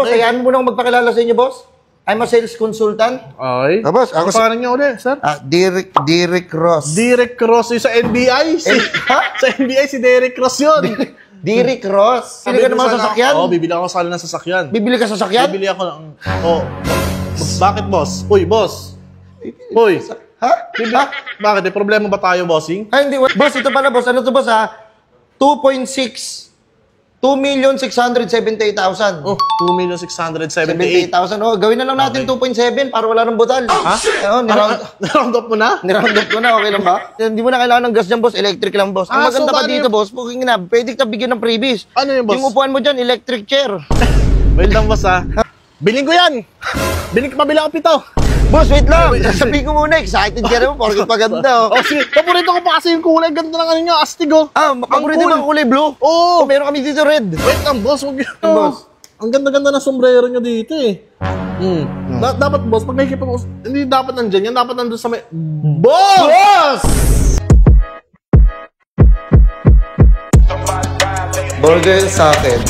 Boss, hayaan mo nang magpakilala sa inyo, boss. I'm a sales consultant. Okay. Boss, ako sa... Paano niyo ulit, sir? Derek Ross. Derek Ross yung sa NBI? Sa NBI, si Derek Ross yun. Derek Ross. Bibili ka naman sa sasakyan? Oo, bibili ako sala ng sasakyan. Bibili ka sa sasakyan? Bibili ako ng... Oo. Bakit, boss? Uy, boss. Uy. Ha? Bakit? May problema ba tayo, bossing? Ay, hindi. Boss, ito pala, boss. Ano to, boss, ha? 2.6. 2,678,000. Oh, 2,678,000. 78,000. Oh, gawin na lang natin 2.7 para wala nang butal. Ha? Niround up mo na? Niround up ko na. Okay lang ba? Hindi mo na kailangan ng gas dyan, boss. Electric lang, boss. Ang maganda pa dito, boss, booking na. Pwede ka bigyan ng freebies. Ano yun, boss? Yung upuan mo dyan, electric chair. Wait lang, boss, ha? Biling ko yan! Pabila ko 7. Boss, wait lang. Sabihin ko muna, excited ka naman. Porkit paganda, oh. Oh, sige. Paborito ko pa kasi yung kulay. Ganda ng ano nyo, astig, oh. Paborito ba ang kulay blue? Oo. Meron kami dito red. Wait lang, boss. Boss. Ang ganda-ganda ng sombrero nyo dito, eh. Dapat, boss, pag nakikita mo, hindi dapat nandyan yan. Dapat nandun sa may... Boss! Burger sa akin.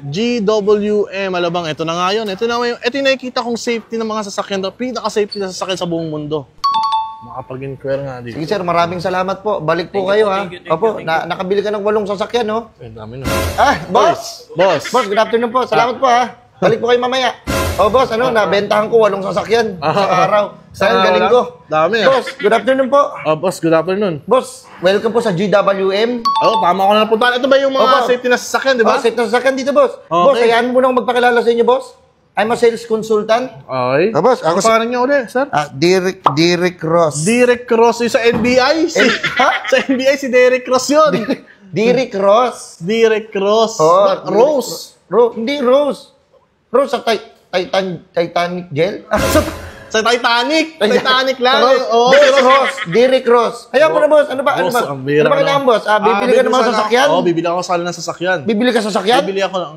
GWM, alabang, ito na nga yun. Ito yung nakikita kong safety ng mga sasakyan. Pinaka-safety na sasakyan sa buong mundo. Makapag-inquire nga dito. Sige, sir, maraming salamat po. Balik po kayo, ha? Opo, nakabili ka ng 8 sasakyan, no? Eh, dami na. Boss! Boss! Boss, good afternoon po. Salamat po, ha? Balik po kayo mamaya. Boss, nabentahan ko 8 sasakyan sa araw. Saan galing ko? Dami, Boss, good afternoon po. Boss, good afternoon. Boss, welcome po sa GWM. Tama ko na napuntahan. Ito ba yung mga safety na sasakyan, di ba? Safe na sasakyan dito, boss. Okay. Boss, hayaan mo nang magpakilala sa inyo, boss. I'm a sales consultant. Okay. Boss, ako paano niyo ulit, sir? Derek Ross. Derek Ross yung sa NBI? Sa NBI, si Derek Ross yun. Derek Ross. Derek Ross. Rose. Hindi Rose. Rose sa Titanic gel? Sa Titanic. Titanic lang. Ross. Derek Ross. Hayaan mo na, boss. Ano ba kailangan, boss? Bibili ka naman sa sasakyan? Oo, bibili ako sala ng sasakyan. Bibili ka sa sasakyan? Bibili ako ng...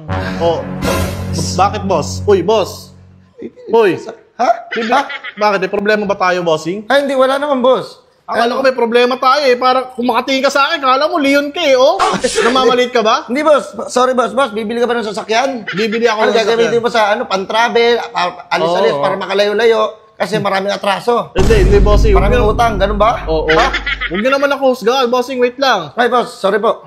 Bakit, boss? Uy, boss. Uy. Ha? Bakit? May problema ba tayo, bossing? Ay, hindi. Wala naman, boss. Akala ko may problema tayo, eh. Parang kung makatingin ka sa akin, akala mo, Leon ka, eh, oh. Namamalit ka ba? Hindi, boss. Sorry, boss. Boss, bibili ka ba ng sasakyan? Bibili ako ng sasakyan. Gagamitin mo sa, pan-travel, alis-alis, para makalayo-layo. Kasi maraming atraso. Hindi, bossing. Maraming utang, ganun ba? Oo. Huwag nyo naman ako husgahan, bossing. Wait lang. Ay, boss. Sorry po.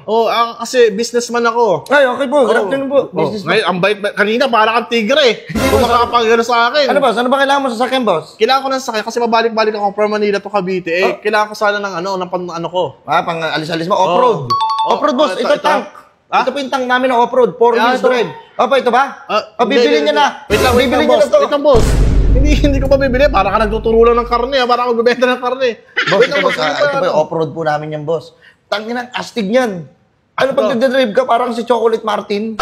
Kasi businessman ako. Ay, okay po. Good afternoon po. Ngayon, ang bait. Kanina, para kang tigre, eh. Kung makakapagano sa akin. Ano, boss? Ano ba kailangan mo sa sasakyan, boss? Kailangan ko ng sasakyan kasi mabalik-balik ako from Manila to Cavite. Kailangan ko sana ng ano ko. Pang alis-alis mo. Off-road. Off-road, boss. Ito tank. Ito po yung tank namin ng off-road. 4 wheels drive. Opo, ito ba? Bibili niya na. Wait lang, boss. Wait lang, boss. Hindi ko pa bibili. Para ka nagtuturo lang ng karne. Para ka magbibenta ng karne. Boss, ito po yung off-road po namin yan, boss. Tangin ang astig niyan. Ano pag nagdadrive ka, parang si Chocolate Martin?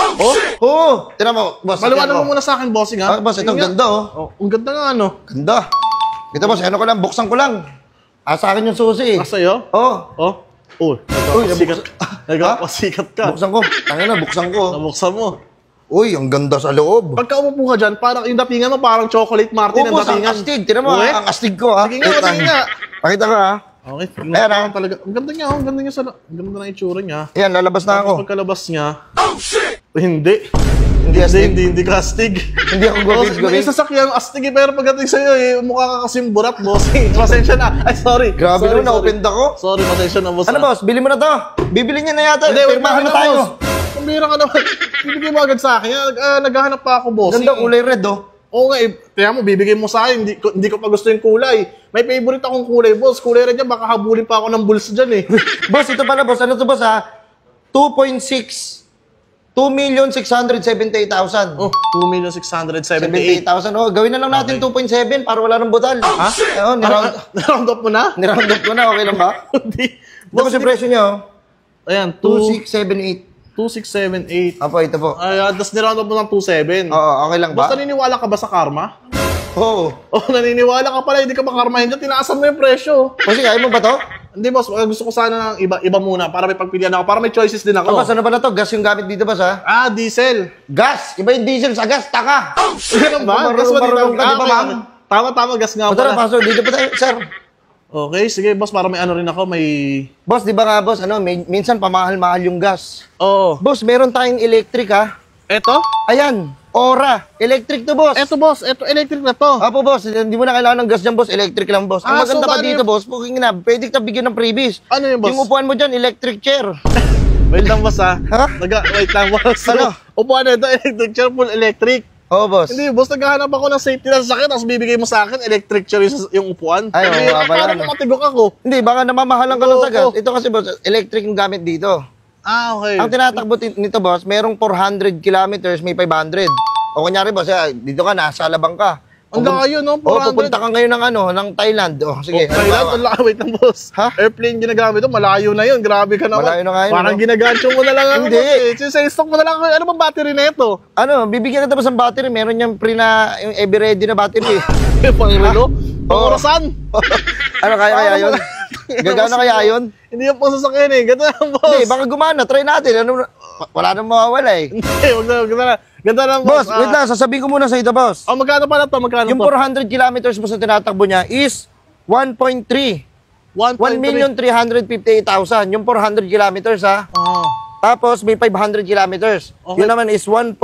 Oo. Tira mo, boss. Maliwanag mo muna sa akin, bossing, ha? Boss, ito ang ganda, oh. Ang ganda nga, ano? Ganda. Ito, boss, ano ko lang, buksan ko lang. Sa akin yung susi, eh. Sa'yo? Oo. Nagpapasikat ka. Buksan ko. Tangin na, buksan ko. Nabuksan mo. Uy, ang ganda sa loob. Pagka umupo ka dyan, parang yung datingan mo, parang Chocolate Martin ang datingan. Ang astig. Tira mo, ang astig ko, ha? Sige nga. Pakita ko, ha? Okay. Ayan, ha? Talaga. Ang ganda niya, ang ganda na itsura niya. Ayan, lalabas na ako. Pagkalabas niya, hindi. Hindi ka astig. Hindi ako gawin. May sasakyan astig, pero pagdating sa'yo, mukha ka kasing burat, boss. Pasensya na. Ay, sorry. Grabe naman, na-open ako. Sorry, pasensya na, boss. Ano, boss? Bili mo na to. Bibili niya na yata. Hindi, pirmahan na tayo. Pambira ka naman. Bibigay mo agad sa akin. Naghahanap pa ako, boss. Ganda, kulay red, oh. Oo nga, kaya mo, bibigay mo sa akin. Hindi ko pa gusto yung kulay. May favorite akong kulay, boss. Kulay red yan, baka habulin pa ako ng bulls dyan, eh. Boss, ito pala, boss. Ano to, boss, ha? 2.6. 2,678,000. 2,678,000. 78,000. Oh, gawin na lang natin 2.7 para wala nang butal. Ha? Niround up mo na? Niround up ko na. Okay lang ba? Hindi. Ito kasi presyo niya, oh. Ayan, 2,678. 2,678. Apo, ito po. Ay, tapos niround up mo ng 2,7. Oo, okay lang ba? Basta naniniwala ka ba sa karma? Oo. Naniniwala ka pala, hindi ka makarmahin dyan. Tinaasan mo yung presyo. Kasi ayaw mo ba to? Hindi, boss. Gusto ko sana ng iba muna para may pagpilian ako. Para may choices din ako. Boss, ano ba na to? Gas yung gamit dito, boss, ha? Diesel. Gas! Iba yung diesel sa gas. Taka! Ganun ba? Gas ba dito? Marunong ka, di ba, ma'am? Tama, gas nga Tara, pala. pasok. Dito pa tayo, sir. Okay, sige boss, para may ano rin ako, may... Boss, di ba nga boss, minsan pamahal-mahal yung gas. Oo. Boss, meron tayong electric ha. Eto? Ayan, Ora. Electric to, boss. Eto boss, eto electric na to. Apo, boss. Hindi mo na kailangan ng gas dyan, boss. Electric lang, boss. Ang maganda pa dito, boss, puking na, pwede ka bigyan ng freebies. Ano yun, boss? Yung upuan mo dyan, electric chair. Wait lang boss ha. Ha? Wait lang boss. Ano? Upuan na ito, electric chair, full electric. Oo, boss. Hindi, boss, naghahanap ako ng safety na sasakyan, tapos bibigay mo sa akin, electric chair yung upuan. Ay, oo, Hindi, nga pala, parang ano. matigok ako. Hindi, baka namamahalan ka lang sa gas. Oo. Ito kasi, boss, electric yung gamit dito. Ah, okay. Ang tinatakbo nito, boss, merong 400 kilometers, may 500. O kunyari, boss, dito ka, nasa Alabang ka. Ang layo, no? O, 400. pupunta ka ngayon ng Thailand. O, sige. Thailand, wait lang, boss. Ha? Airplane ginagamit mo, malayo na yun. Grabe ka naman. Malayo na nga yun, Parang no? ginagancho mo na lang ako, Hindi. boss. Sa stock mo na lang ako. Ano bang battery na ito? Bibigyan kita ba ng battery? Meron niyang free na, yung ever ready na battery. Pang relo? Pang Oo. orasan? Kaya yun? Gagana kaya yun? Hindi yung pang sasakyan eh. Ganda lang, boss. Hindi, baka gumana. Try natin. Wala nang mawawala eh. Hindi, wag na. Ganda lang, Boss, boss. wait lang. Sasabihin ko muna sa ito, boss. Oh, magkano pala to? Magkano Yung to? 400 kilometers mo sa tinatakbo niya is 1.3. 1,358,000. Yung 400 kilometers, ha? Oh. Tapos, may 500 kilometers. Okay. Yun naman is 1.7.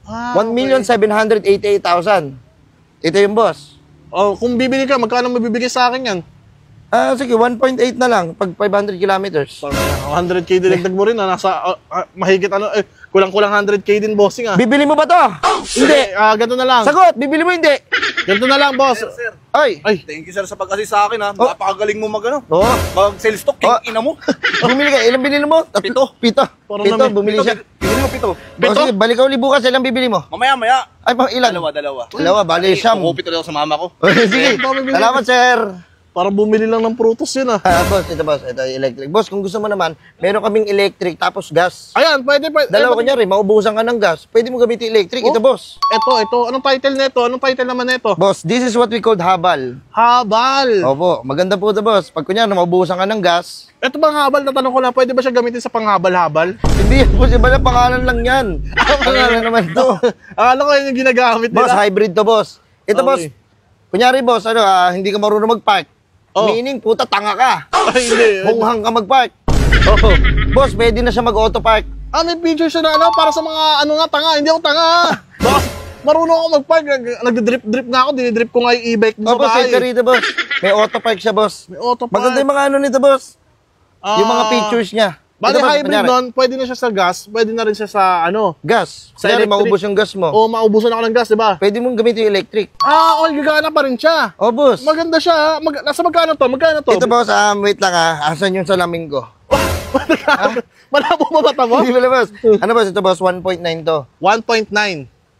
Ah, 1,788,000. Ito yung boss. Oh, kung bibili ka, magkano mabibigay sa akin yan? Sige, 1.8 na lang pag 500 kilometers. 100k dinagdag mo rin na nasa mahigit kulang-kulang 100k din bossing ah. Bibili mo ba to? Hindi. Ganito na lang. Sagot, bibili mo hindi. Ganito na lang, boss. Sir, Ay. thank you sir sa pag-assist sa akin ha. Napakagaling mo Oo. mag-sales stock, king ina mo. Bumili ka. Ilang binili mo? Pito. Pito. Parang Pito, namin- bumili siya. Bibili mo pito. O, sige, balik ka uli bukas. Ilang bibili mo? Mamaya. Ay, pang ilan? Dalawa. Dalawa, bali siyam. Kupit ulit ako sa mama ko. Sige, salamat sir. Parang bumili lang ng prutos yun ah. Boss, ito boss. Ito electric. Boss, kung gusto mo naman, meron kaming electric tapos gas. Ayan, pwede. Dalawa kunyari, maubusan ka ng gas. Pwede mo gamitin electric. Ito boss. Ito. Anong title nito? Anong title naman nito? Boss, this is what we called habal. Habal. Opo, maganda po ito boss. Pag kunyari, maubusan ka ng gas, Ito bang habal? Natanong ko lang, pwede ba siya gamitin sa panghabal-habal? hindi yan boss. Iba na pangalan lang yan. Pangalan naman to. Akala ko yun yung ginagamit Boss, nila. hybrid to boss. Ito boss. Okay. Kunyari boss, hindi ka marunong mag-park. Oh. Meaning, puta, tanga ka. Ay, hindi. Hunghang ka mag-park. Oh. Boss, pwede na siya mag-auto park. May feature siya na para sa mga tanga. Hindi ako tanga. Boss, marunong ako mag-park. Nagdidrip nga ako. Dinidrip ko nga yung e-bike mo sa Boss, bahay. wait ka rito, boss. May auto park siya, boss. May auto park. Maganda yung mga nito, boss. Yung mga features niya. Bali, Ito, boss, hybrid kunyari, nun, pwede na siya sa gas, pwede na rin siya sa gas. Sa Kunyari, electric. maubos yung gas mo. o maubusan ako ng gas, di ba? Pwede mong gamitin yung electric. All gagana pa rin siya. Boss. Maganda siya. Nasa magkano to? Magkano to? Ito, boss, wait lang asan yung salamin ko? Malabo ba mata mo? Hindi pala, boss. Ano, boss? Ito, boss, 1.9 to. 1.9.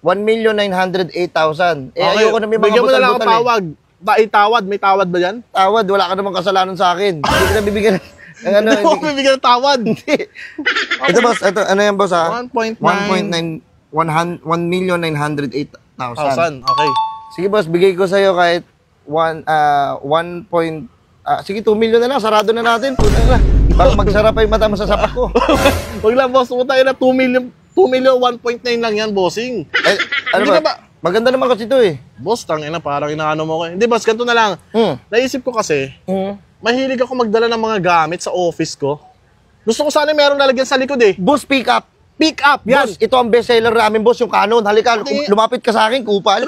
1,908,000. Ayoko na may mga Bigyan mo na lang ang butal-butal tawag. Tawad. May tawad ba yan? Tawad, wala ka namang kasalanan sa akin. Hindi ka na bibigyan ng Hindi ako bibigyan ng tawad. Ito, boss, ito, ano yan, boss, 1.9. 1,908,000. Okay. Sige, boss, bigay ko sa'yo kahit 1 sige, 2 million na lang, sarado na natin. Puta na. Baka magsarap pa yung mata mo sa sapak ko. Huwag lang, boss. Tayo na 2 million, 1.9 lang yan, bossing. Ano Hindi ba? ka ba? Maganda naman kasi ito eh. Boss, tangina, parang inaano mo ko. Hindi, boss, ganito na lang. Naisip ko kasi, mahilig ako magdala ng mga gamit sa office ko. Gusto ko sana meron lalagyan sa likod eh. Boss, pick up. Pick up, yan. Boss, ito ang bestseller namin, boss, yung Canon. Halika, lumapit ka sa akin, kupal.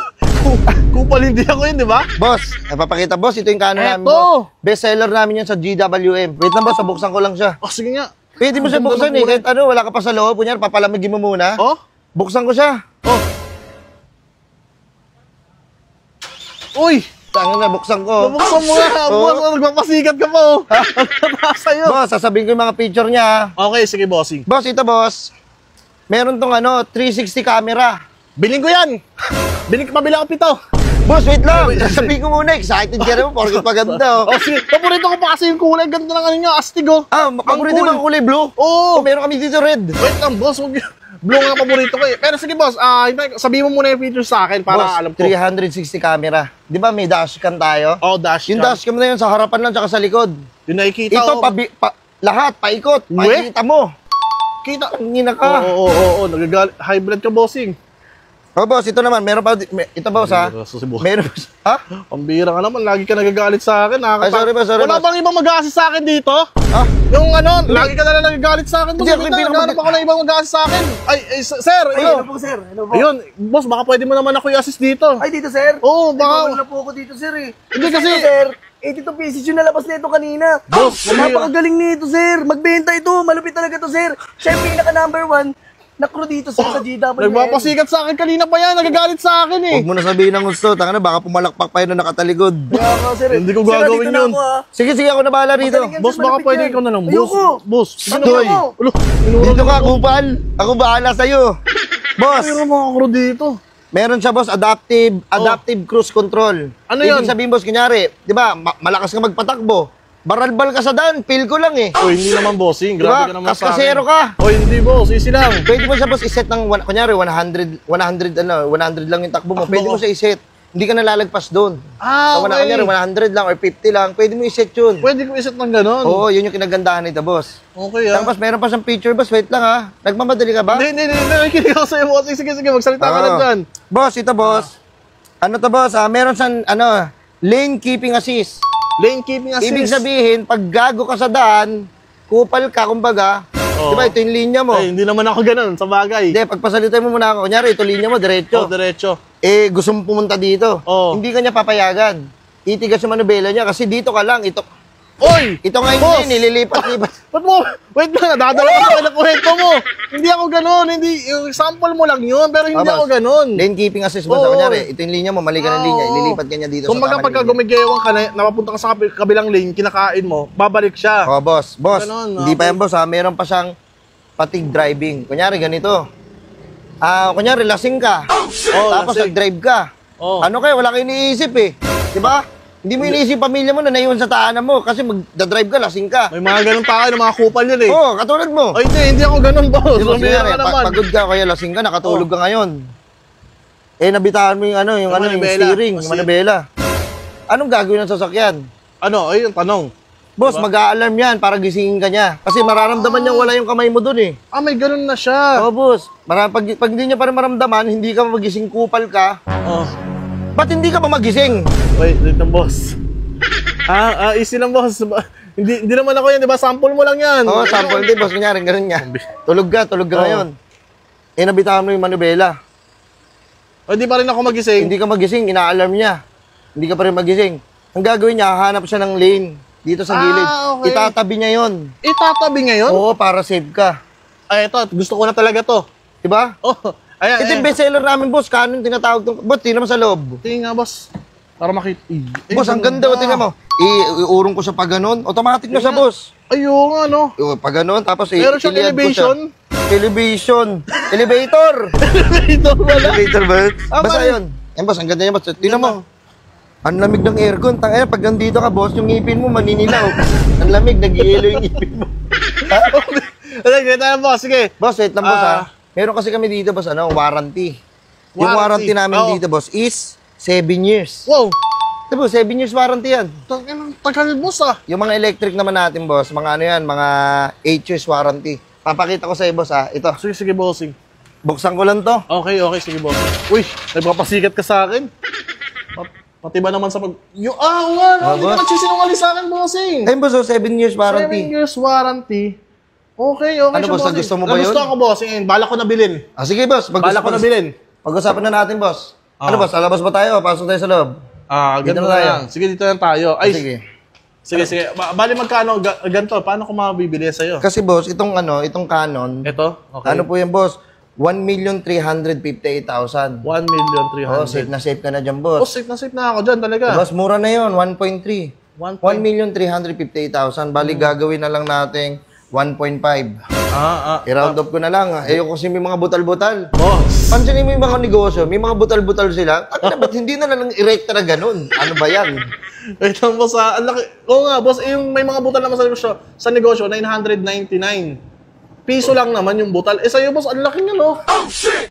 Kupal hindi ako yun, di ba? Boss, papakita, boss, ito yung Canon namin, Eto. boss. Bestseller namin yan sa GWM. Wait lang, boss, buksan ko lang siya. Oh, sige nga. Pwede mo siya Ang ganda buksan ng eh, kulay. kahit wala ka pa sa loob. Kunyari, papalamigin mo muna. Oh? Buksan ko siya. Uy! Tangin na, buksan ko. Bubuksan mo nga, boss. Nagpapasikat ka po. Nagpapasa sa'yo. Boss, sasabihin ko yung mga picture niya. Okay, sige, bossing. Boss, ito, boss. Meron tong 360 camera. Biling ko yan. Pabila ko 7. Boss, wait lang. Sasabihin ko muna, excited ka naman, porkit paganda, oh. Oh, sige. Paborito ko pa kasi yung kulay. Ganda ng ano niya, astig, oh. Paborito cool. bang kulay blue? Oo. Meron kami dito red. Wait lang, boss. Blue nga paborito ko eh. Pero sige, boss. Sabihin mo muna yung features sa akin para Boss, alam ko. 360 camera. Di ba may dashcam tayo? Oh, dash Yung cam. dashcam na yun sa harapan lang tsaka sa likod. Yung nakikita Ito, ko. lahat, paikot. Uwe? Pakikita mo. Kita. Ang ina ka. Oo. Nagagal. Hybrid ka, bossing. Oh, boss, ito naman. Meron pa, ito boss ha. Meron pa, ha? Pambira ka naman, lagi ka nagagalit sa akin. Ay, sorry boss, sorry Wala boss. bang ibang mag-assist sa akin dito? Ha? Yung ano, lagi ka na lang nagagalit sa akin. Hindi, ako yung Naghanap ako ng ibang mag-assist sa akin. Ay, sir, Hello po, sir. Hello po. Ayun, boss, baka pwede mo naman ako i-assist dito. Ay, dito, sir. Oo, Bawal baka. na po ako dito, sir, eh. Hindi kasi, Sir, 82 pieces yung nalabas na ito kanina. Boss, Napakagaling nito, sir. Magbenta ito. Malupit talaga to, sir. Siya yung pinaka number 1 na crew dito, sir, sa GW. nagpapasikat sa akin kanina pa yan, nagagalit sa akin eh. Huwag mo na sabihin ng gusto. Tanga na, baka pumalakpak pa yun na nakataligod. Kaya nga, sir. Hindi ko Sir, gagawin nandito na yun. ako, ha. Sige, sige, ako na bahala rito. Magaling yan, Boss, sir, baka malupit pwede yan. ikaw na lang. Ayoko. Boss, Ano Doy. mo? Ulo, Dito ka, kupal. Ako bahala sa'yo. Boss, Mayroon mga crew dito. meron siya, boss, adaptive cruise control. Ano Ibig yun? sabihin, boss, kunyari, di ba, malakas ka magpatakbo. Baralbal ka sa daan, feel ko lang eh. Oy, hindi naman bossing. Diba? Grabe ka naman sa akin. Kaskasero ka. Oy, hindi boss. Easy lang. Pwede mo siya, boss, iset ng, kunyari, 100 lang yung takbo mo. Pwede mo siya iset. Hindi ka nalalagpas doon. Ah, So, okay. kunyari, 100 lang or 50 lang, pwede mo iset yun. Pwede ko iset ng ganon. Oo, yun yung kinagandahan nito, boss. Okay ah. Tapos meron pa siyang picture, boss. Wait lang ha. Nagmamadali ka ba? Hindi. Nakikinig ako sa'yo, boss. Sige, magsalita ka na Oo. dyan. Boss, ito, boss. Ano to, boss? Meron siyang, lane keeping assist. Lane keeping assist. Ibig sabihin, pag gago ka sa daan, kupal ka, kumbaga, Oo. di ba, ito yung linya mo. Ay, hindi naman ako ganon, sa bagay. Hindi, pagpasalitan mo muna ako. Kunyari, ito linya mo, diretso. Diretso. Gusto mo pumunta dito. Oo. Hindi ka niya papayagan. Titigas yung manubela niya kasi dito ka lang. Ito Oy! nga yung Boss! lane, nililipat-lipat. Ba't mo? Wait lang, nadadala ka sa ng kwento mo. Hindi ako ganon. Hindi, yung sample mo lang yun, pero hindi Ah, ako boss. ganon. Lane keeping assist mo. Oo. Kunyari, ito yung linya mo, mali ka ng linya. Oo. Ililipat ka niya dito Kung baga tamang pagka linya. gumigewang ka na, napapunta ka sa kabilang lane, kinakain mo, babalik siya. Oh, boss. Boss, Ganon, hindi pa okay. yan, boss, ha? Meron pa siyang fatigue driving. Kunyari, ganito. Kunyari, lasing ka. Tapos lasing. nag-drive ka. Oh. Ano kayo? Wala kang iniisip eh. Di ba? Hindi mo iniisip pamilya mo na naiwan sa tahanan mo kasi magdadrive ka, lasing ka. May mga ganun tayo, mga kupal yun eh. Oo, katulad mo. Ay, hindi ako ganon, boss. Di ba, Pambira kunyari, ka naman. pagod ka, kaya lasing ka, nakatulog ka ngayon. Nabitaan mo yung yung manibela. steering, yung manibela. Anong gagawin ng sasakyan? Ano? Ayun, tanong. Boss, mag-a-alarm yan para gisingin ka niya. Kasi mararamdaman niya wala yung kamay mo dun eh. Ah, may ganun na siya. Oo, boss. Pag hindi niya pa rin maramdaman, hindi ka magising, kupal ka. Oh. Ba't hindi ka pa magising? Wait lang, boss. Easy lang, boss. Hindi naman ako yan, di ba? Sample mo lang yan. Oo, sample din, boss. Kunyari, ganun nga. Tulog ka Oo. ngayon. Nabitaan mo yung manubela. O, di pa rin ako magising. Hindi ka magising, ina-alarm niya. Hindi ka pa rin magising. Ang gagawin niya, hahanap siya ng lane dito sa gilid. okay. Itatabi niya yon. Itatabi ngayon? Oo, para safe ka. Ay, ito. Gusto ko na talaga to. Diba? Oh, ayan, Ito yung bestseller namin, boss. Canon tinatawag itong... Boss, tingnan mo sa loob. Tingin nga, boss. Para makita. Boss, ang ganda. Tingnan mo. Iurong ko siya pa ganun. Automatic na siya, boss. Ayun nga, no? Pa ganun. Tapos Meron siyang iliad ko siya. elevation. Elevator. Ito wala. Elevator ba? Basta pare. yun. Boss, ang ganda niya, boss. Tingnan mo. Ang lamig ng aircon. Tangina, pag nandito ka, boss, yung ngipin mo maninilaw. Ang lamig, nag-iilo yung ngipin mo. Ganito na, boss. Sige. Boss, wait lang, boss, ha? Meron kasi kami dito, boss, warranty. Yung Warranty. warranty namin Oo. dito, boss, is 7 years. Wow. Diba, 7 years warranty yan. Tagal, boss, ah. Yung mga electric naman natin, boss, mga ano yan, mga 8 years warranty. Papakita ko sa'yo, boss, ha? Ito, Sige, bossing. buksan ko lang to. Okay, sige, boss. Uy, nagpapasikat ka sa akin. Pati ba naman sa pag... Yung, nga, hindi boss. ka nagsisinungaling sa akin, bossing. Ayun, boss, 7 years 7 warranty. years warranty. Okay, Ano, siya, boss, bossing. gusto mo ba yun? Gusto ako, bossing. Bala ko na bilhin. Sige, boss. Bala ko na bilhin. Pag-usapan na natin, boss. Ano, Ah. boss, lalabas ba tayo? Pasok tayo sa loob. Ganito Dito na tayo. lang. Sige, dito lang tayo. Ay, Sige. sige. Bali magkano ganito? Paano ko mabibili sa'yo? Kasi, boss, itong Canon, Ito? Okay. ano po yan, boss? 1,358,000. 1,300,000. Oh, safe ka na dyan, Oh, boss. safe na ako dyan talaga. Boss, mura na yun, 1.3. 1.3. 1,358,000. Bali, gagawin na lang natin 1.5. I-round up ko na lang. Ayoko kasi may mga butal-butal. Boss. Pansinin mo yung mga negosyo, may mga butal-butal sila. Ba't hindi na lang i-recta na ganun? Ano ba yan? Wait lang, boss. Ang laki. Oo nga, boss. Yung may mga butal naman sa negosyo, 999. Piso lang naman yung butal. Sa'yo, boss, ang laki nyo, no?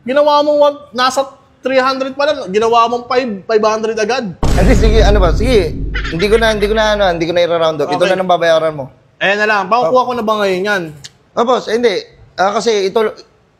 Ginawa mong nasa 300 pa lang. Ginawa mong 500 agad. Hindi, sige, ano ba? Sige. Hindi ko na i-round up. Ito Okay. na lang babayaran mo. Ayan na lang. Pakukuha ko na ba ngayon yan? Boss, hindi. Kasi ito,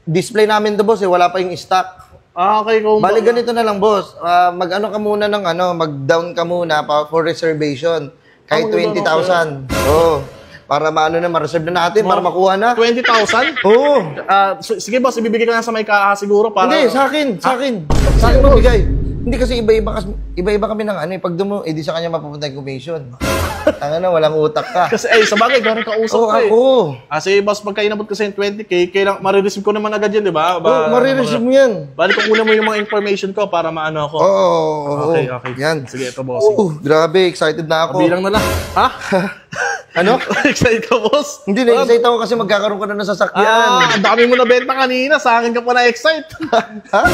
display namin to, boss, wala pa yung stock. Okay, kung Bali ganito na lang, boss. Mag-ano ka muna ng mag-down ka muna for reservation. Kahit 20,000. Oo. Para maano na, ma-reserve na natin, para makuha na. 20,000? Oo. Sige boss, ibibigay ko na sa may kaha siguro para... Hindi, sa akin. Sa akin mabigay. Hindi kasi iba-iba kami ng pag dumo, di sa kanya mapupunta yung commission. Tanga na, walang utak ka. Kasi sa bagay, gano'n kausap Oo, ko eh. ako. Sige boss, pagka inabot kasi yung 20K, kailang marireceive ko naman agad yan, di ba? Marireceive mo yan. Bali, kukunan mo yung mga information ko para maano ako. Oo. Okay. Yan. Sige, ito boss. Grabe, excited na ako. Bilang na lang. Ha? Ano? Excited ka, boss? Hindi, na-excite ako kasi magkakaroon ka na ng sasakyan. Ang dami mo na benta kanina. Sa akin ka pa na-excite. Ha?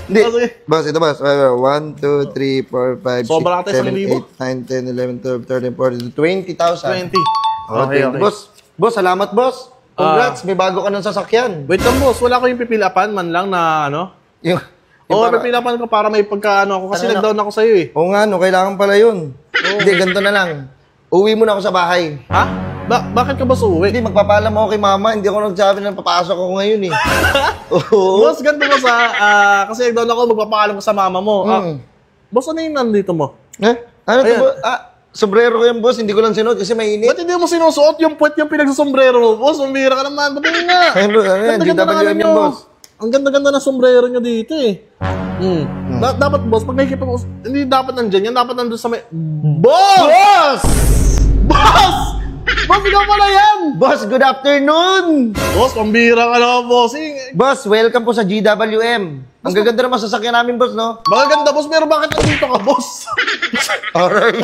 Hindi. Sige. Boss, ito boss. 1, 2, 3, 4, 5, Sobra 6, natin, 7, 8, 9, 10, 11, 12, 13, 14, 20,000. 20. Okay. Boss, salamat boss. Congrats, may bago ka ng sasakyan. Wait lang, boss. Wala ko yung pipilapan man lang na ano? Yung Pipilapan ko para may pagkaano ako. Kasi Ano, nag-down ako sa'yo eh. Oo nga, kailangan pala yun. Hindi, ganito na lang. Uwi muna ako sa bahay. Ha? Bakit ka ba uuwi? Hindi, magpapaalam ako kay mama. Hindi ako nagsabi na papasok ako ngayon eh. Oo. Boss, ganito boss kasi nag-down ako, magpapaalam ko sa mama mo. Boss, ano yung nandito mo? Ano to Ayan. ba? Sombrero ko yan, boss. Hindi ko lang sinuot kasi mainit. Ba't hindi mo sinusuot yung puwet yung pinagsusombrero mo, boss? Umira ka naman. Ba't yun nga? Ayun, boss. Ano yan? Ganda-ganda ng GWM ano yan, nyo. boss. Ang ganda-ganda ng sombrero nyo dito eh. Dapat, boss, pag nakikipag hindi dapat nandyan yan. Dapat nandun sa may... Boss! Boss! Boss! Boss, ikaw pala yan! Boss, good afternoon! Boss, pambira ka na, bossing. Boss, welcome po sa GWM. Ang gaganda naman sasakyan namin, boss, no? Maganda, boss, pero bakit nandito ka, boss? Alright.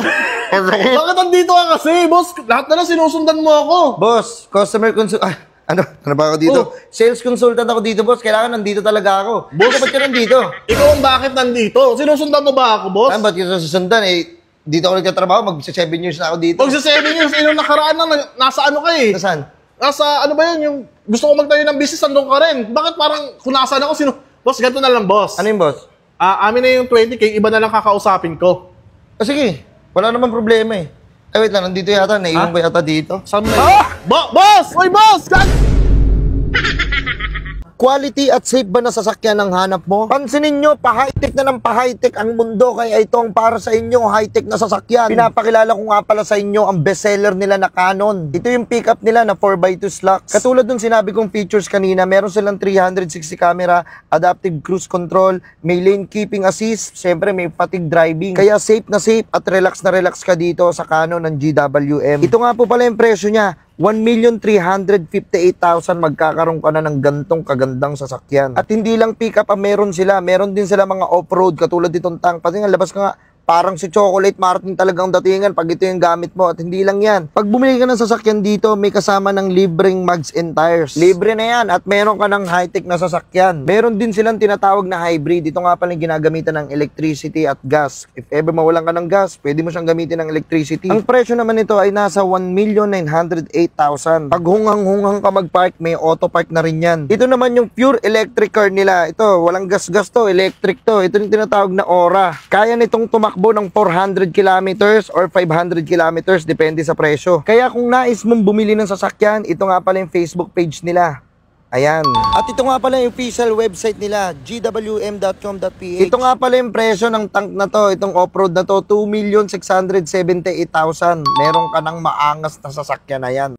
Bakit nandito ka kasi, boss? Lahat na lang sinusundan mo ako. Boss, customer consult... ano ba ako dito? Oh. Sales consultant ako dito, boss. Kailangan nandito talaga ako. Boss, ba't ka nandito? Ikaw ang bakit nandito? Sinusundan mo ba ako, boss? Ba't kita susundan? Dito ako nagtatrabaho. Mag-7 years na ako dito. Pag sa 7 years, yung nakaraan lang, nasa ano ka eh? Nasaan? Nasa, ano ba yun, yung gusto ko magtayo ng business, nandun ka rin. Bakit parang kung nasaan ako, Boss, ganito na lang, boss. Ano yung boss? Amin na yung 20K, iba na lang kakausapin ko. Sige. Wala namang problema eh. Ay, wait lang. Nandito yata. Naiwan ba yata dito? Saan na boss! Oy, boss! Quality at safe ba na sasakyan ang hanap mo? Pansinin nyo, pa-high-tech na ng pa-high-tech ang mundo, kaya ito ang para sa inyo, high-tech na sasakyan. Pinapakilala ko nga pala sa inyo ang bestseller nila na Canon. Ito yung pickup nila na 4x2 slocks. Katulad nung sinabi kong features kanina, meron silang 360 camera, adaptive cruise control, may lane keeping assist, syempre may fatigue driving. Kaya safe at relax na relax ka dito sa Canon ng GWM. Ito nga po pala yung presyo niya. 1,358,000 magkakaroon ka na ng gantong kagandang sasakyan. At hindi lang pick up ang meron sila, meron din sila mga off-road katulad nitong tank. Pati nga labas ka nga, parang si Chocolate Martin talagang datingan pag ito yung gamit mo. At hindi lang yan. Pag bumili ka ng sasakyan dito, may kasama ng libreng mags and tires. Libre na yan at meron ka ng high-tech na sasakyan. Meron din silang tinatawag na hybrid. Ito nga pala yung ginagamitan ng electricity at gas. If ever mawalan ka ng gas, pwede mo siyang gamitin ng electricity. Ang presyo naman nito ay nasa 1,908,000. Pag hungang-hungang ka mag-park, may auto park na rin yan. Ito naman yung pure electric car nila. Ito, walang gas-gas to, electric to. Ito yung tinatawag na Aura. Kaya nitong tumakbo ng 400 kilometers or 500 kilometers, depende sa presyo. Kaya kung nais mong bumili ng sasakyan, ito nga pala yung Facebook page nila. Ayan. At ito nga pala yung official website nila, gwm.com.ph. Ito nga pala yung presyo ng tank na to, itong off-road na to, 2,678,000. Meron ka ng maangas na sasakyan na yan.